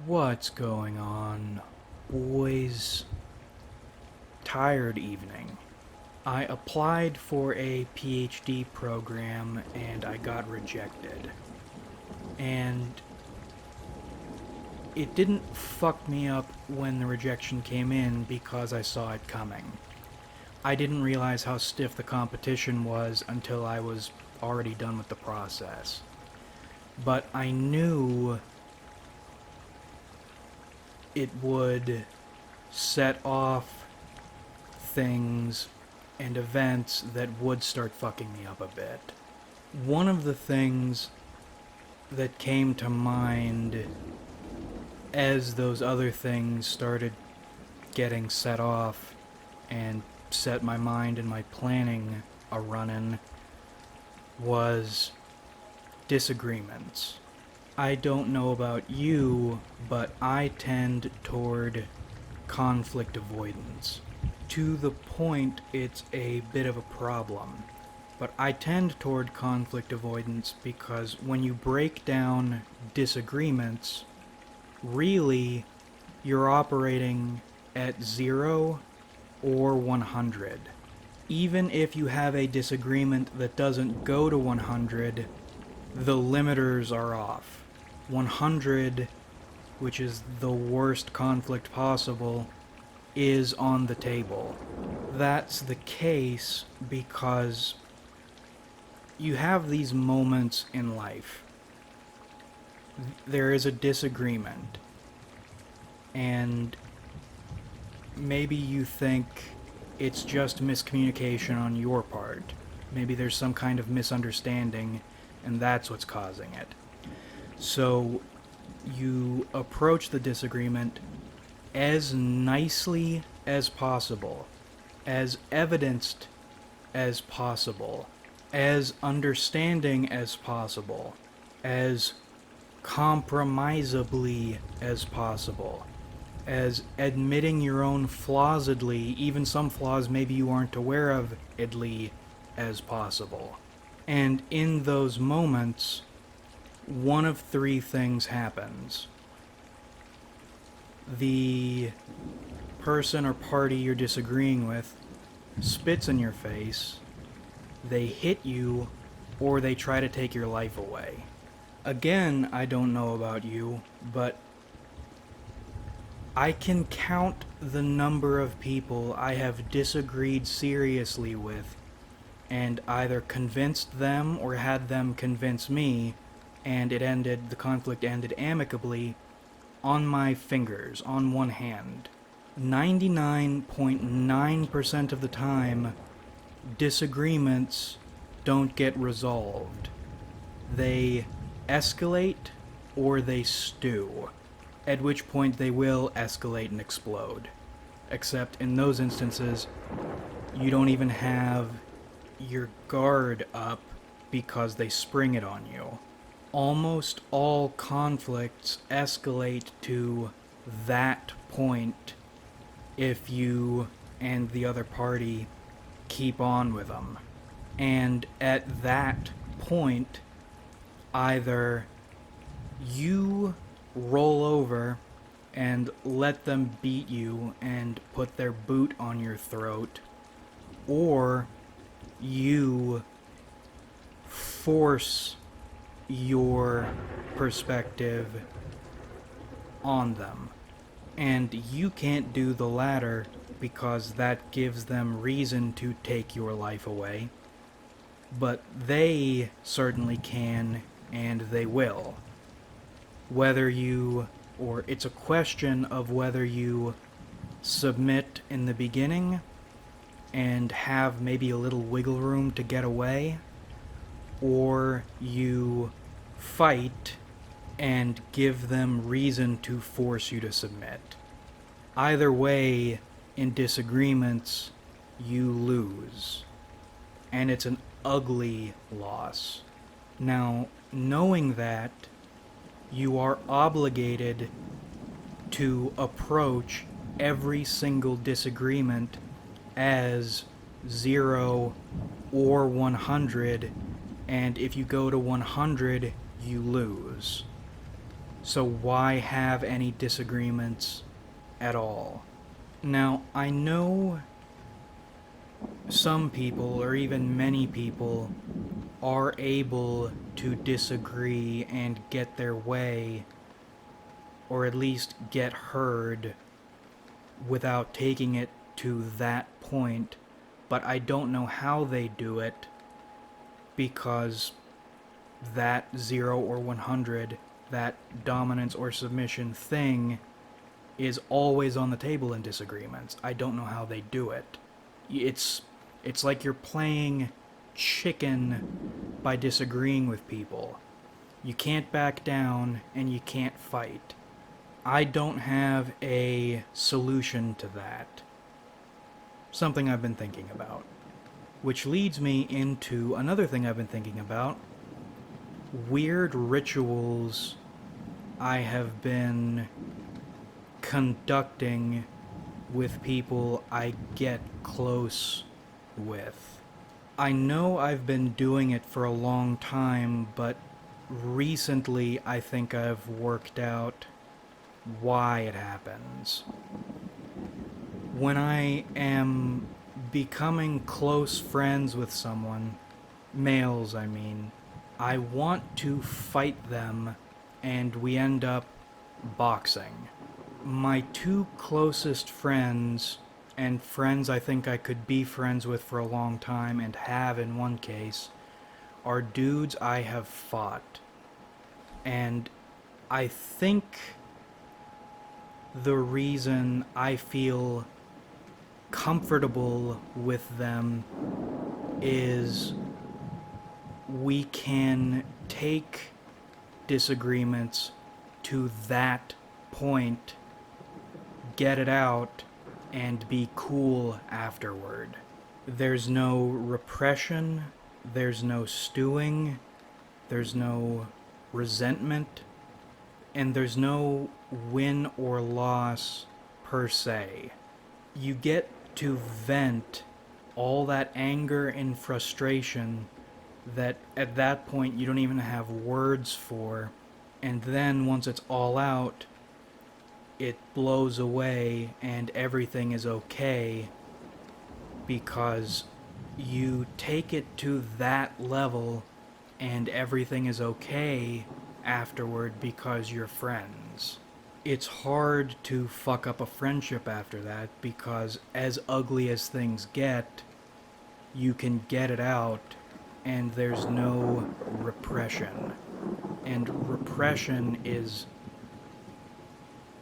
What's going on, boys? Tired evening. I applied for a PhD program and I got rejected. And it didn't fuck me up when the rejection came in because I saw it coming. I didn't realize how stiff the competition was until I was already done with the process. But I knew it would set off things and events that would start fucking me up a bit. One of the things that came to mind as those other things started getting set off and set my mind and my planning a running was disagreements. I don't know about you, but I tend toward conflict avoidance. To the point it's a bit of a problem. But I tend toward conflict avoidance because when you break down disagreements, really you're operating at 0 or 100. Even if you have a disagreement that doesn't go to 100, the limiters are off. 100, which is the worst conflict possible, is on the table. That's the case because you have these moments in life. There is a disagreement, and maybe you think it's just miscommunication on your part. Maybe there's some kind of misunderstanding, and that's what's causing it. So you approach the disagreement as nicely as possible, as evidenced as possible, as understanding as possible, as compromisably as possible, as admitting your own flawsedly, even some flaws maybe you aren't aware of, idly, as possible. And in those moments, one of three things happens. The person or party you're disagreeing with spits in your face, they hit you, or they try to take your life away. Again, I don't know about you, but I can count the number of people I have disagreed seriously with and either convinced them or had them convince me, and the conflict ended amicably, on my fingers, on one hand. 99.9% of the time, disagreements don't get resolved. They escalate or they stew, at which point they will escalate and explode. Except in those instances, you don't even have your guard up because they spring it on you. Almost all conflicts escalate to that point if you and the other party keep on with them. And at that point, either you roll over and let them beat you and put their boot on your throat, or you force your perspective on them. And you can't do the latter because that gives them reason to take your life away. But they certainly can, and they will. It's a question of whether you submit in the beginning and have maybe a little wiggle room to get away, or you fight and give them reason to force you to submit. Either way, in disagreements, you lose. And it's an ugly loss. Now, knowing that, you are obligated to approach every single disagreement as 0 or 100, and if you go to 100, you lose. So why have any disagreements at all? Now, I know some people, or even many people, are able to disagree and get their way, or at least get heard, without taking it to that point, but I don't know how they do it, because that 0 or 100, that dominance or submission thing, is always on the table in disagreements. I don't know how they do it. It's like you're playing chicken by disagreeing with people. You can't back down and you can't fight. I don't have a solution to that. Something I've been thinking about. Which leads me into another thing I've been thinking about. Weird rituals I have been conducting with people I get close with. I know I've been doing it for a long time, but recently I think I've worked out why it happens. When I am becoming close friends with someone, males I mean, I want to fight them and we end up boxing. My two closest friends, and friends I think I could be friends with for a long time and have in one case, are dudes I have fought. And I think the reason I feel comfortable with them is we can take disagreements to that point, get it out, and be cool afterward. There's no repression, there's no stewing, there's no resentment, and there's no win or loss per se. You get to vent all that anger and frustration that at that point you don't even have words for, and then once it's all out, it blows away and everything is okay because you take it to that level and everything is okay afterward because you're friends. It's hard to fuck up a friendship after that because as ugly as things get, you can get it out and there's no repression. And repression is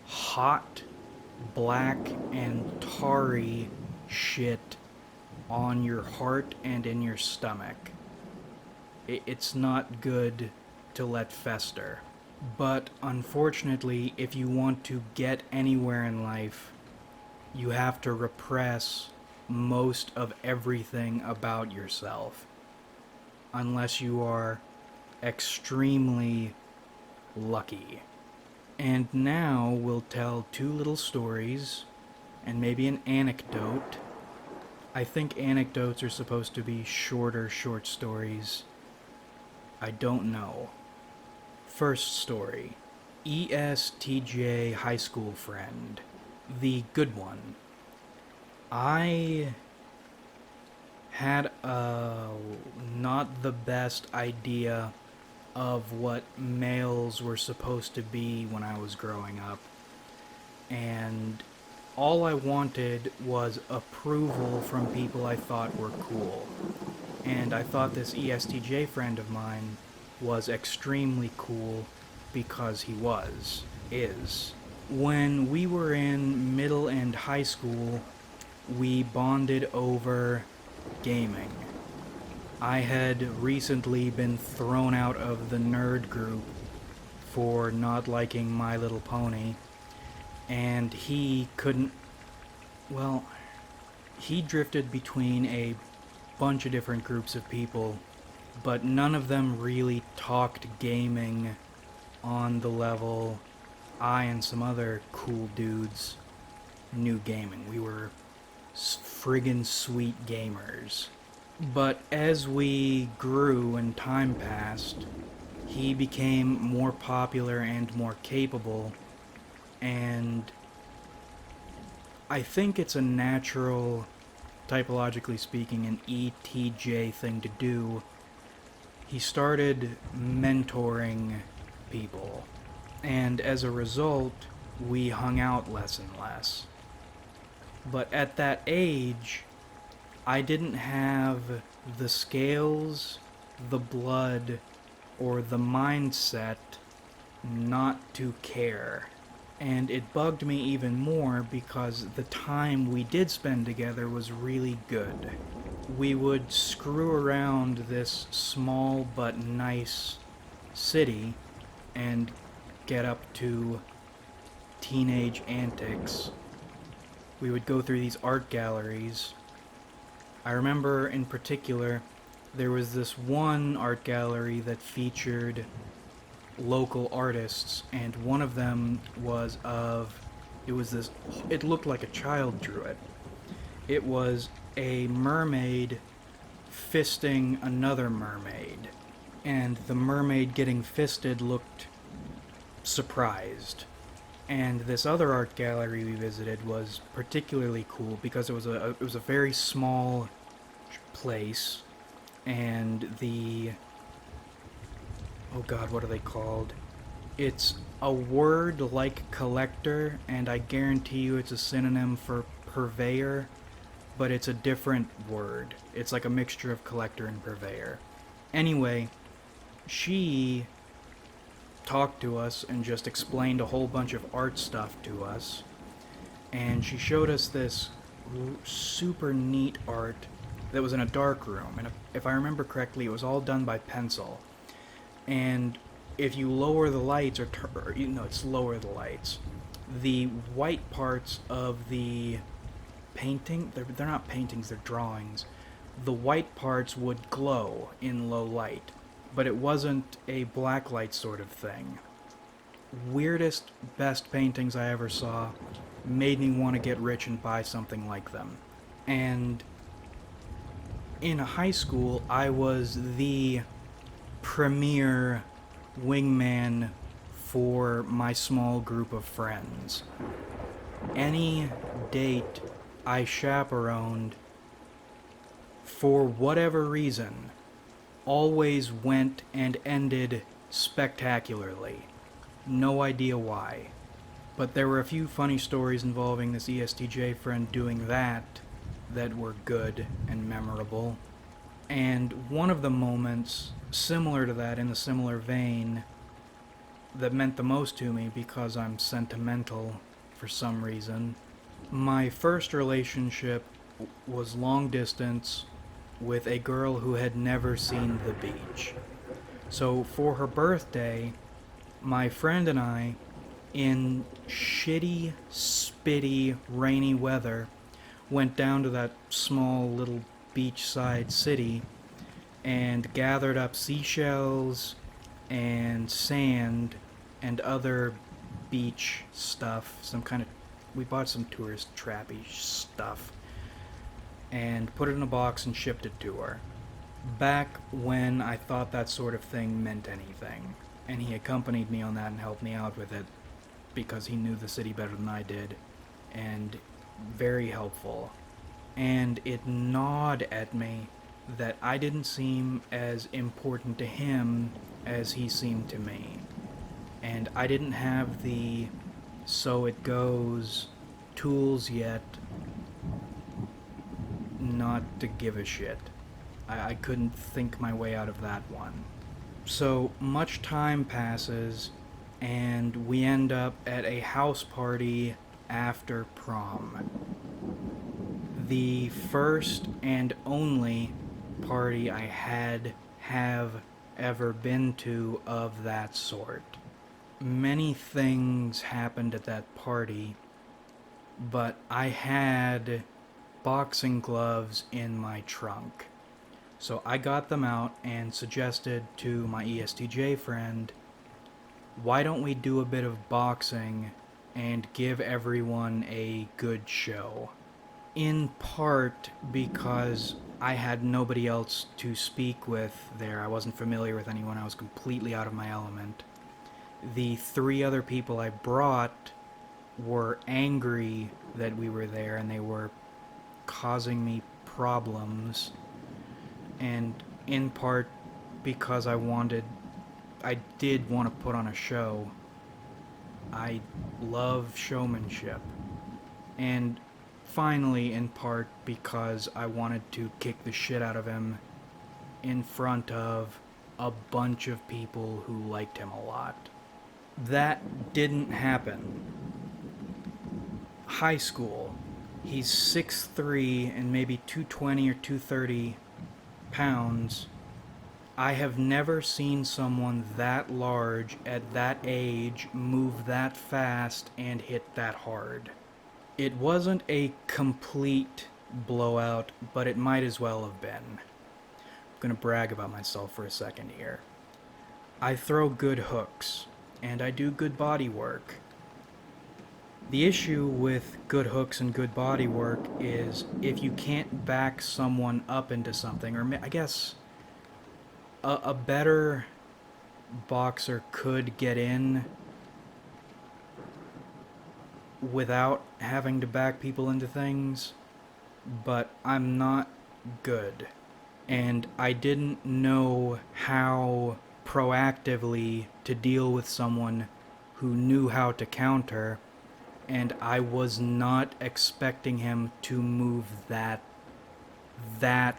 hot, black, and tarry shit on your heart and in your stomach. It's not good to let fester. But unfortunately, if you want to get anywhere in life, you have to repress most of everything about yourself. Unless you are extremely lucky. And now we'll tell two little stories and maybe an anecdote. I think anecdotes are supposed to be shorter short stories. I don't know. First story. ESTJ high school friend. The good one. I had a not the best idea of what males were supposed to be when I was growing up. And all I wanted was approval from people I thought were cool. And I thought this ESTJ friend of mine was extremely cool because he is. When we were in middle and high school, we bonded over gaming. I had recently been thrown out of the nerd group for not liking My Little Pony, and he couldn't... well, he drifted between a bunch of different groups of people, but none of them really talked gaming on the level I and some other cool dudes knew gaming. We were friggin' sweet gamers. But as we grew and time passed, he became more popular and more capable, and I think it's a natural, typologically speaking, an ETJ thing to do. He started mentoring people, and as a result, we hung out less and less. But at that age, I didn't have the scales, the blood, or the mindset not to care. And it bugged me even more because the time we did spend together was really good. We would screw around this small but nice city and get up to teenage antics. We would go through these art galleries. I remember in particular, there was this one art gallery that featured local artists, and one of them was it looked like a child drew it. It was a mermaid fisting another mermaid, and the mermaid getting fisted looked surprised. And this other art gallery we visited was particularly cool because it was a very small place, and oh god, what are they called? It's a word like collector, and I guarantee you it's a synonym for purveyor, but it's a different word. It's like a mixture of collector and purveyor. Anyway, she talked to us and just explained a whole bunch of art stuff to us. And she showed us this super neat art that was in a dark room. And if I remember correctly, it was all done by pencil. And if you lower the lights, it's lower the lights, the white parts of the painting, they're not paintings, they're drawings. The white parts would glow in low light, but it wasn't a black light sort of thing. Weirdest, best paintings I ever saw, made me want to get rich and buy something like them. And in high school, I was the premier wingman for my small group of friends. Any date I chaperoned, for whatever reason, always went and ended spectacularly. No idea why. But there were a few funny stories involving this ESTJ friend doing that were good and memorable. And one of the moments, similar to that, in a similar vein, that meant the most to me because I'm sentimental for some reason. My first relationship was long distance with a girl who had never seen the beach. So for her birthday, my friend and I, in shitty, spitty, rainy weather, went down to that small little beachside city and gathered up seashells and sand and other beach stuff, we bought some tourist trappy stuff and put it in a box and shipped it to her. Back when I thought that sort of thing meant anything, and he accompanied me on that and helped me out with it because he knew the city better than I did, and very helpful. And it gnawed at me that I didn't seem as important to him as he seemed to me. And I didn't have the so it goes tools yet not to give a shit. I couldn't think my way out of that one. So much time passes, and we end up at a house party after prom. The first and only party I have ever been to of that sort. Many things happened at that party, but I had boxing gloves in my trunk. So I got them out and suggested to my ESTJ friend, why don't we do a bit of boxing and give everyone a good show? In part because I had nobody else to speak with there. I wasn't familiar with anyone. I was completely out of my element. The 3 other people I brought were angry that we were there, and they were causing me problems. And in part because I did want to put on a show. I love showmanship. And finally, in part because I wanted to kick the shit out of him in front of a bunch of people who liked him a lot. That didn't happen. High school. He's 6'3" and maybe 220 or 230 pounds. I have never seen someone that large at that age move that fast and hit that hard. It wasn't a complete blowout, but it might as well have been. I'm gonna brag about myself for a second here. I throw good hooks, and I do good body work. The issue with good hooks and good body work is if you can't back someone up into something, or I guess a better boxer could get in without having to back people into things, but I'm not good. And I didn't know how proactively to deal with someone who knew how to counter, and I was not expecting him to move that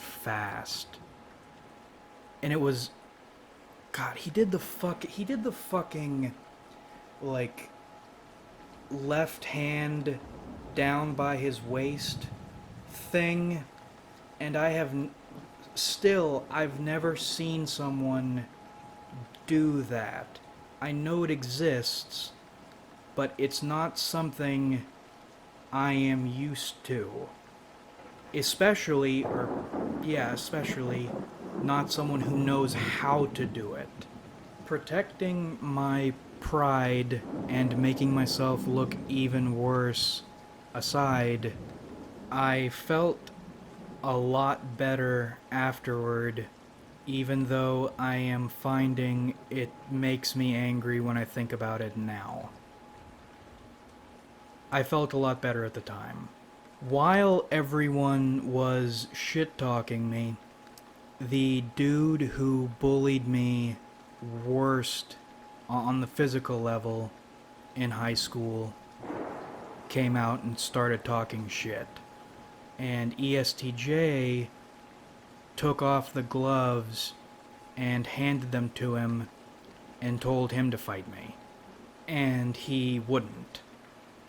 fast. And it was, God, he did the fucking, like, left hand down by his waist thing, and I've never seen someone do that. I know it exists, but it's not something I am used to. Especially not someone who knows how to do it. Protecting my pride and making myself look even worse aside, I felt a lot better afterward, even though I am finding it makes me angry when I think about it now. I felt a lot better at the time. While everyone was shit-talking me, the dude who bullied me worst on the physical level in high school came out and started talking shit. And ESTJ took off the gloves and handed them to him and told him to fight me. And he wouldn't.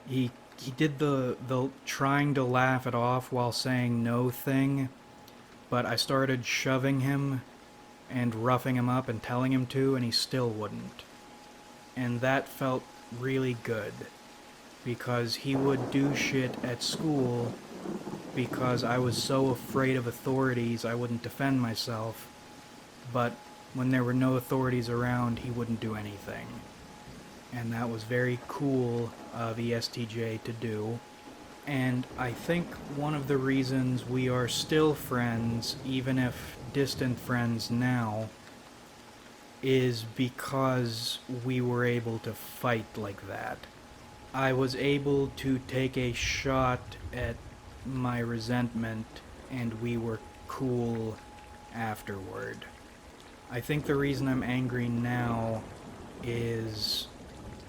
He did the trying to laugh it off while saying no thing, but I started shoving him and roughing him up and telling him to, and he still wouldn't. And that felt really good, because he would do shit at school because I was so afraid of authorities I wouldn't defend myself, but when there were no authorities around, he wouldn't do anything. And that was very cool of ESTJ to do. And I think one of the reasons we are still friends, even if distant friends now, is because we were able to fight like that. I was able to take a shot at my resentment, and we were cool afterward. I think the reason I'm angry now is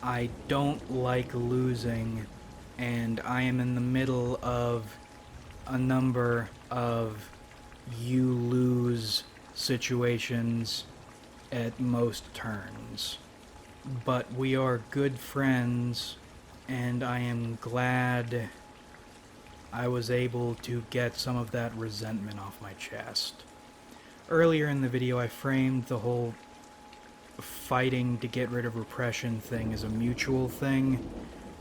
I don't like losing, and I am in the middle of a number of you lose situations at most turns. But we are good friends, and I am glad I was able to get some of that resentment off my chest. Earlier in the video, I framed the whole fighting to get rid of repression thing as a mutual thing.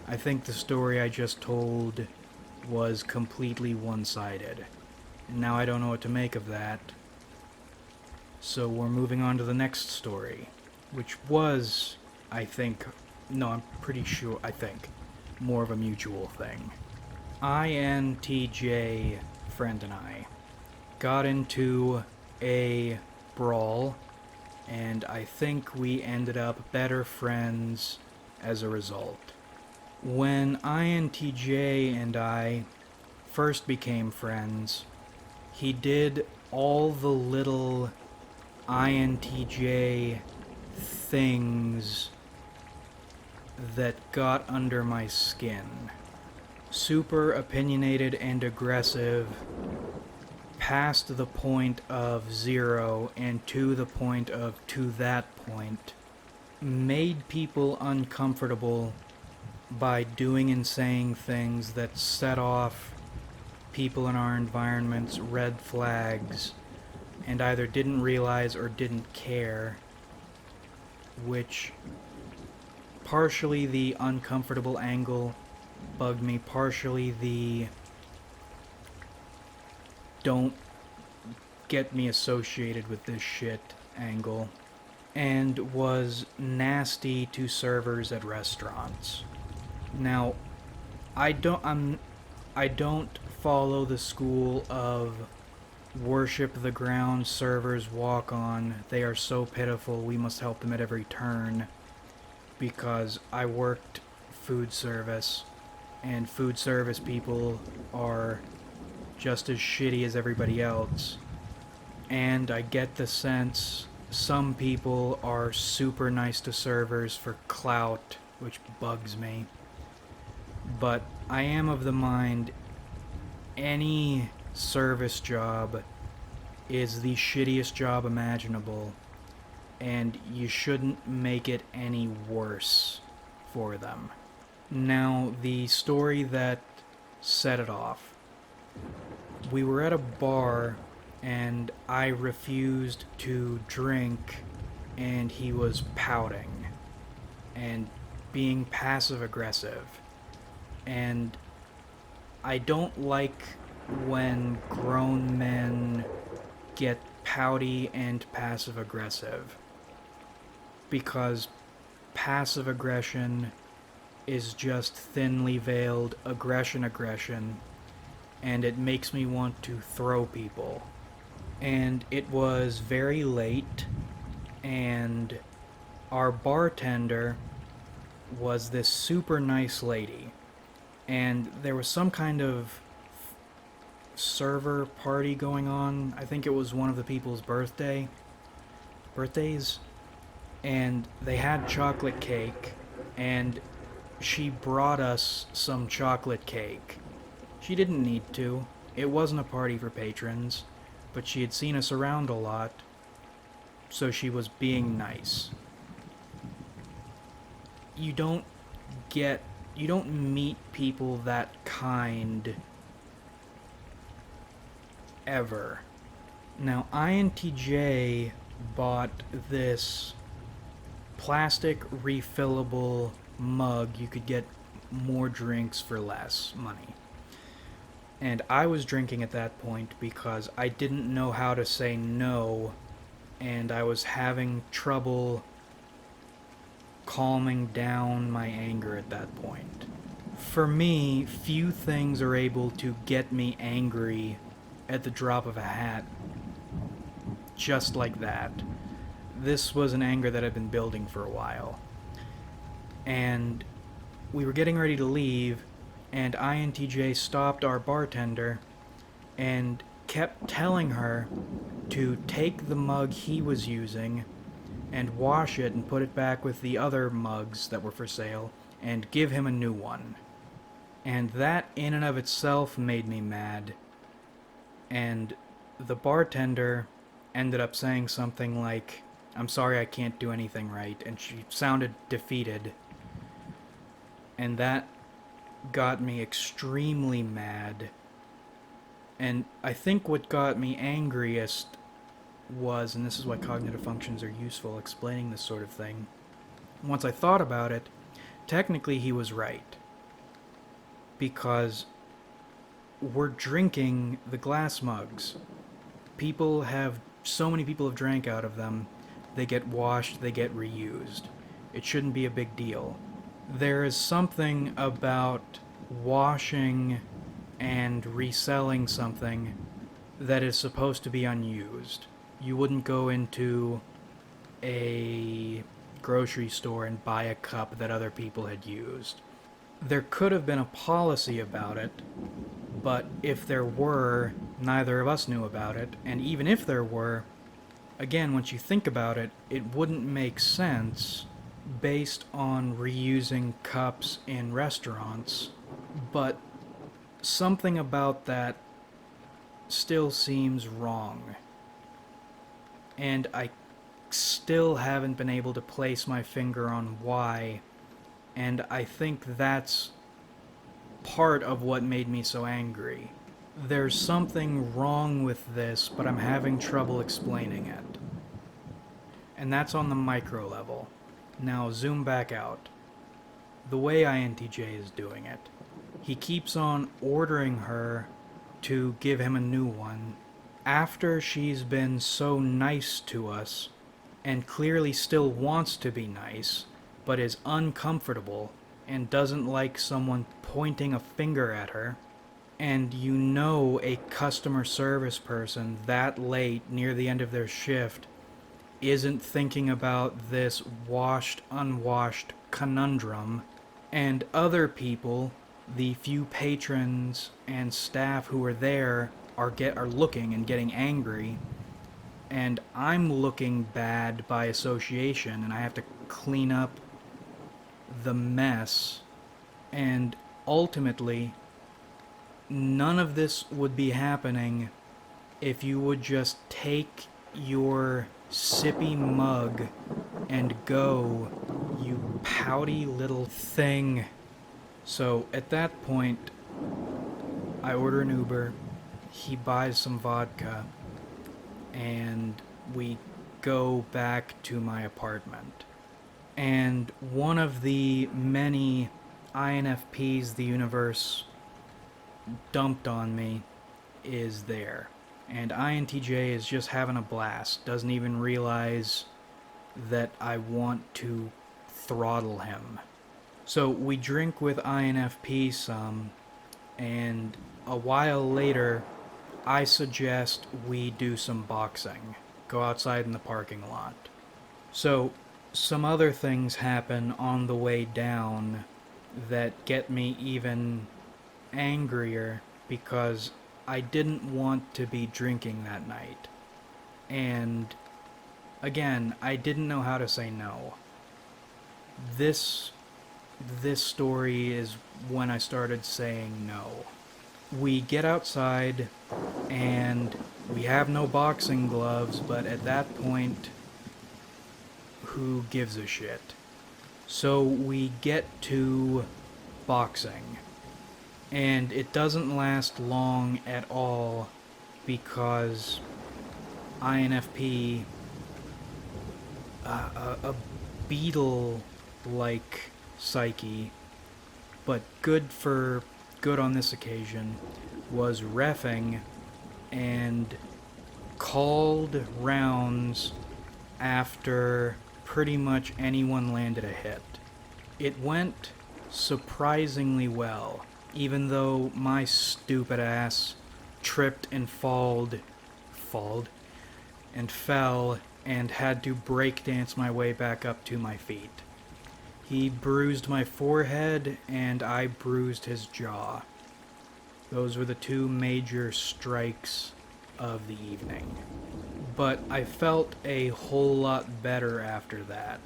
I think the story I just told was completely one-sided. And now I don't know what to make of that. So we're moving on to the next story, which was, I'm pretty sure, more of a mutual thing. INTJ friend and I. got into a brawl, and I think we ended up better friends as a result. When INTJ and I first became friends, he did all the little INTJ things that got under my skin. Super opinionated and aggressive, past the point of 0 and to the point of to that point, made people uncomfortable by doing and saying things that set off people in our environment's red flags and either didn't realize or didn't care, which partially the uncomfortable angle bugged me, partially the don't get me associated with this shit angle, and was nasty to servers at restaurants. Now, I don't follow the school of worship the ground servers walk on. They are so pitiful, we must help them at every turn, because I worked food service, and food service people are just as shitty as everybody else. And I get the sense some people are super nice to servers for clout, which bugs me. But I am of the mind any service job is the shittiest job imaginable, and you shouldn't make it any worse for them. Now, the story that set it off. We were at a bar, and I refused to drink, and he was pouting and being passive-aggressive. And I don't like when grown men get pouty and passive-aggressive, because passive aggression is just thinly veiled aggression, and it makes me want to throw people. And it was very late, and our bartender was this super nice lady, and there was some kind of server party going on. I think it was one of the people's birthdays, and they had chocolate cake, and she brought us some chocolate cake. She didn't need to. It wasn't a party for patrons, but she had seen us around a lot, so she was being nice. You don't meet people that kind ever. Now, INTJ bought this plastic refillable mug. You could get more drinks for less money. And I was drinking at that point because I didn't know how to say no, and I was having trouble calming down my anger at that point. For me, few things are able to get me angry at the drop of a hat just like that. This was an anger that had been building for a while. And we were getting ready to leave, and INTJ stopped our bartender and kept telling her to take the mug he was using and wash it and put it back with the other mugs that were for sale and give him a new one. And that in and of itself made me mad. And the bartender ended up saying something like, "I'm sorry, I can't do anything right," and she sounded defeated. And that got me extremely mad. And I think what got me angriest was, and this is why cognitive functions are useful explaining this sort of thing, once I thought about it, technically he was right. Because we're drinking the glass mugs. So many people have drank out of them, they get washed, they get reused. It shouldn't be a big deal. There is something about washing and reselling something that is supposed to be unused. You wouldn't go into a grocery store and buy a cup that other people had used. There could have been a policy about it, but if there were, neither of us knew about it, and even if there were, again, once you think about it, it wouldn't make sense based on reusing cups in restaurants, but something about that still seems wrong. And I still haven't been able to place my finger on why, and I think that's part of what made me so angry. There's something wrong with this, but I'm having trouble explaining it. And that's on the micro level. Now zoom back out. The way INTJ is doing it. He keeps on ordering her to give him a new one after she's been so nice to us and clearly still wants to be nice, but is uncomfortable and doesn't like someone pointing a finger at her. And you know a customer service person that late near the end of their shift isn't thinking about this washed, unwashed conundrum, and other people, the few patrons and staff who are there, are looking and getting angry, and I'm looking bad by association, and I have to clean up the mess, and ultimately, none of this would be happening if you would just take your sippy mug and go, you pouty little thing. So at that point, I order an Uber, he buys some vodka, and we go back to my apartment. And one of the many INFPs the universe dumped on me is there. And INTJ is just having a blast, doesn't even realize that I want to throttle him. So we drink with INFP some, and a while later, I suggest we do some boxing. Go outside in the parking lot. So, some other things happen on the way down that get me even angrier because I didn't want to be drinking that night. And again, I didn't know how to say no. This story is when I started saying no. We get outside and we have no boxing gloves, but at that point, who gives a shit? So we get to boxing. And it doesn't last long at all because INFP, a beetle-like psyche, but good on this occasion, was reffing and called rounds after pretty much anyone landed a hit. It went surprisingly well, even though my stupid ass tripped and fell and had to breakdance my way back up to my feet. He bruised my forehead and I bruised his jaw. Those were the two major strikes of the evening. But I felt a whole lot better after that.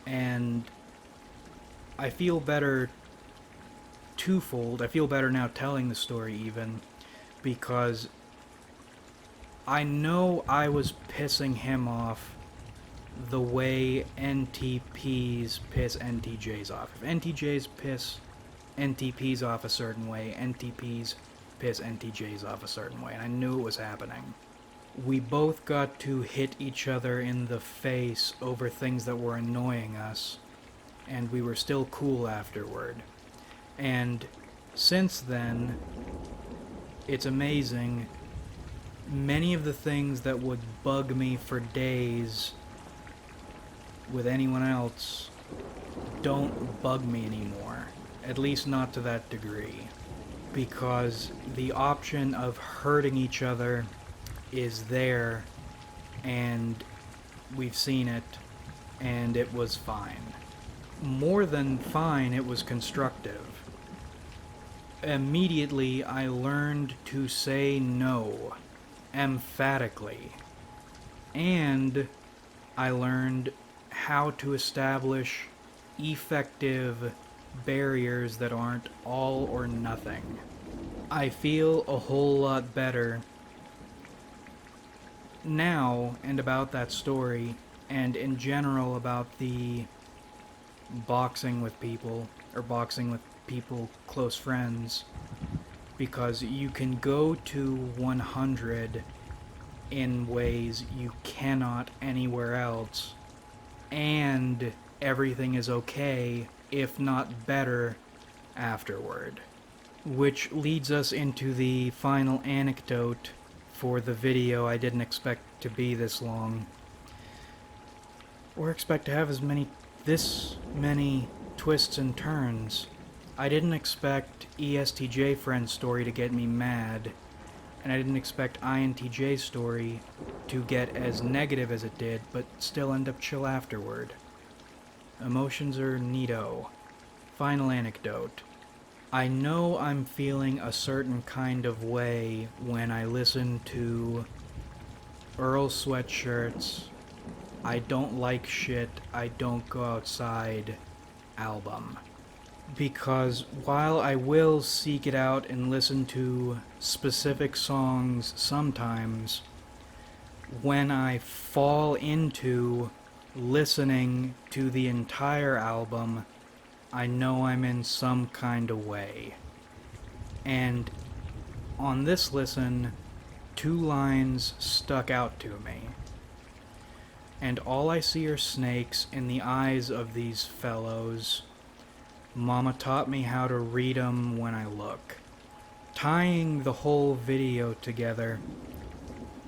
And I feel better twofold. I feel better now telling the story even, because I know I was pissing him off the way NTPs piss NTJs off. If NTJs piss NTPs off a certain way, NTPs piss NTJs off a certain way, and I knew it was happening. We both got to hit each other in the face over things that were annoying us, and we were still cool afterward. And since then, it's amazing, many of the things that would bug me for days with anyone else don't bug me anymore, at least not to that degree. because the option of hurting each other is there, and we've seen it, and it was fine. More than fine, it was constructive. Immediately, I learned to say no, emphatically. And I learned how to establish effective barriers that aren't all or nothing. I feel a whole lot better now and about that story, and in general about the boxing with people, or boxing with people, close friends, because you can go to 100 in ways you cannot anywhere else, and everything is okay, if not better, afterward. Which leads us into the final anecdote for the video. I didn't expect to be this long, or expect to have this many twists and turns. I didn't expect ESTJ friend's story to get me mad, and I didn't expect INTJ's story to get as negative as it did, but still end up chill afterward. Emotions are neato. Final anecdote. I know I'm feeling a certain kind of way when I listen to Earl Sweatshirt's I Don't Like Shit, I Don't Go Outside album. Because while I will seek it out and listen to specific songs sometimes, when I fall into listening to the entire album, I know I'm in some kind of way. And on this listen, 2 lines stuck out to me. And all I see are snakes in the eyes of these fellows. Mama taught me how to read 'em when I look. Tying the whole video together,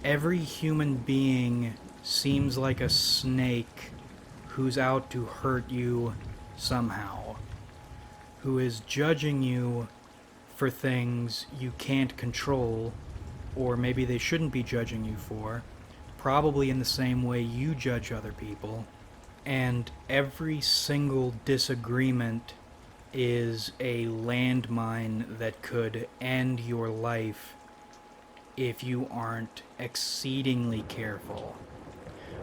every human being seems like a snake who's out to hurt you somehow, who is judging you for things you can't control, or maybe they shouldn't be judging you for, probably in the same way you judge other people, and every single disagreement is a landmine that could end your life if you aren't exceedingly careful.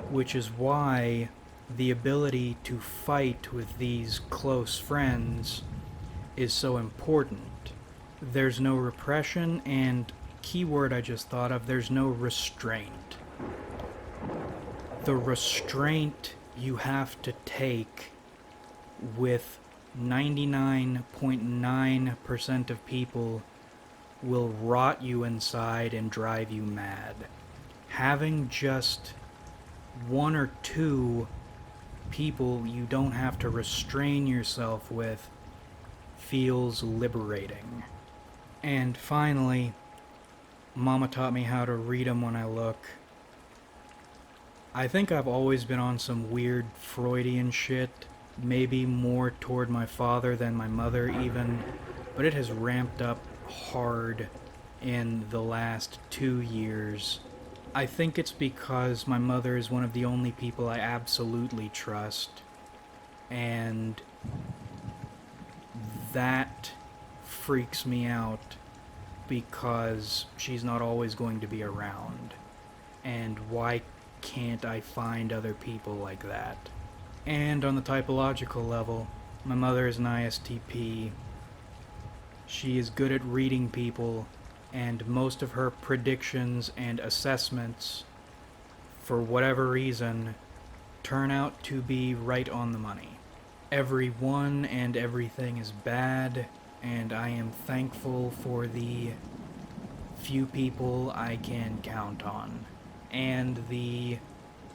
Which is why the ability to fight with these close friends is so important. There's no repression, and keyword I just thought of, there's no restraint. The restraint you have to take with 99.9% of people will rot you inside and drive you mad. Having just 1 or 2 people you don't have to restrain yourself with feels liberating. And finally, Mama taught me how to read 'em when I look. I think I've always been on some weird Freudian shit, maybe more toward my father than my mother even, but it has ramped up hard in the last 2 years. I think it's because my mother is one of the only people I absolutely trust, and that freaks me out because she's not always going to be around. And why can't I find other people like that? And on the typological level, my mother is an ISTP. She is good at reading people, and most of her predictions and assessments, for whatever reason, turn out to be right on the money. Everyone and everything is bad, and I am thankful for the few people I can count on, and the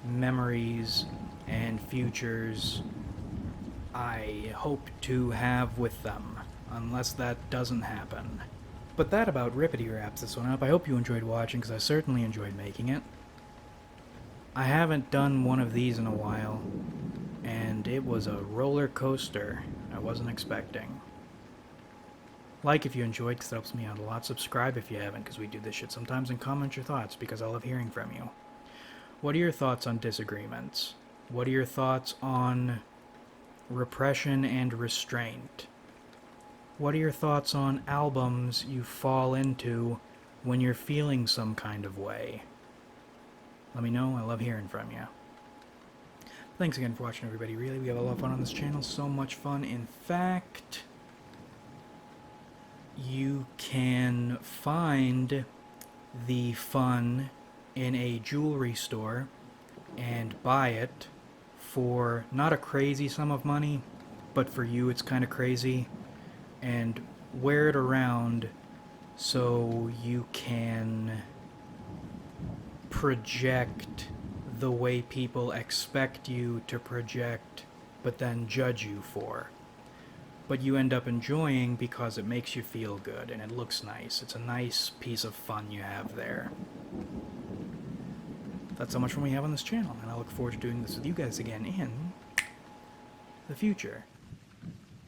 memories and futures I hope to have with them, unless that doesn't happen. But that about rippity wraps this one up. I hope you enjoyed watching, because I certainly enjoyed making it. I haven't done one of these in a while, and it was a roller coaster I wasn't expecting. Like if you enjoyed, because it helps me out a lot. Subscribe if you haven't, because we do this shit sometimes. And comment your thoughts, because I love hearing from you. What are your thoughts on disagreements? What are your thoughts on repression and restraint? What are your thoughts on albums you fall into when you're feeling some kind of way? Let me know. I love hearing from you. Thanks again for watching, everybody. Really, we have a lot of fun on this channel. So much fun. In fact, you can find the fun in a jewelry store and buy it for not a crazy sum of money, but for you it's kind of crazy, and wear it around so you can project the way people expect you to project, but then judge you for. But you end up enjoying because it makes you feel good and it looks nice. It's a nice piece of fun you have there. That's how much fun we have on this channel, and I look forward to doing this with you guys again in the future.